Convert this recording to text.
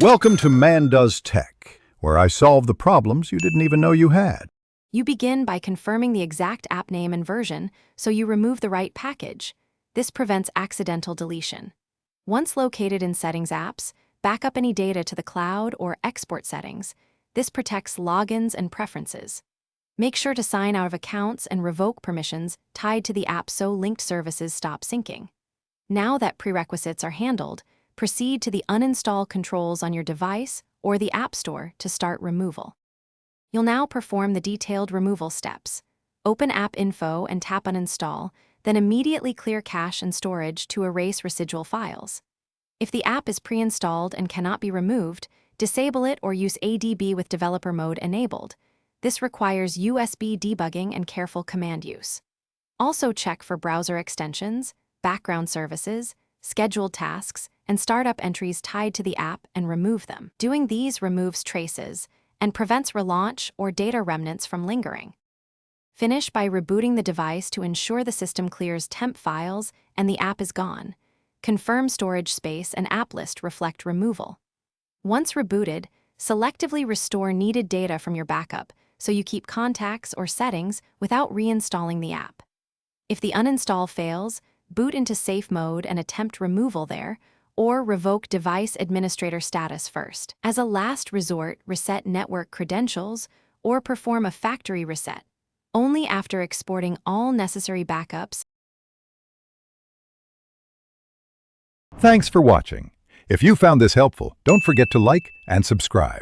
Welcome to Man Does Tech, where I solve the problems you didn't even know you had. You begin by confirming the exact app name and version so you remove the right package. This prevents accidental deletion. Once located in Settings apps, back up any data to the cloud or export settings. This protects logins and preferences. Make sure to sign out of accounts and revoke permissions tied to the app so linked services stop syncing. Now that prerequisites are handled, proceed to the uninstall controls on your device or the App Store to start removal. You'll now perform the detailed removal steps. Open App Info and tap Uninstall, then immediately clear cache and storage to erase residual files. If the app is pre-installed and cannot be removed, disable it or use ADB with developer mode enabled. This requires USB debugging and careful command use. Also check for browser extensions, background services, scheduled tasks, and startup entries tied to the app and remove them. Doing these removes traces and prevents relaunch or data remnants from lingering. Finish by rebooting the device to ensure the system clears temp files and the app is gone. Confirm storage space and app list reflect removal. Once rebooted, selectively restore needed data from your backup so you keep contacts or settings without reinstalling the app. If the uninstall fails, boot into safe mode and attempt removal there, or revoke device administrator status first. As a last resort, reset network credentials or perform a factory reset, only after exporting all necessary backups. Thanks for watching. If you found this helpful, don't forget to like and subscribe.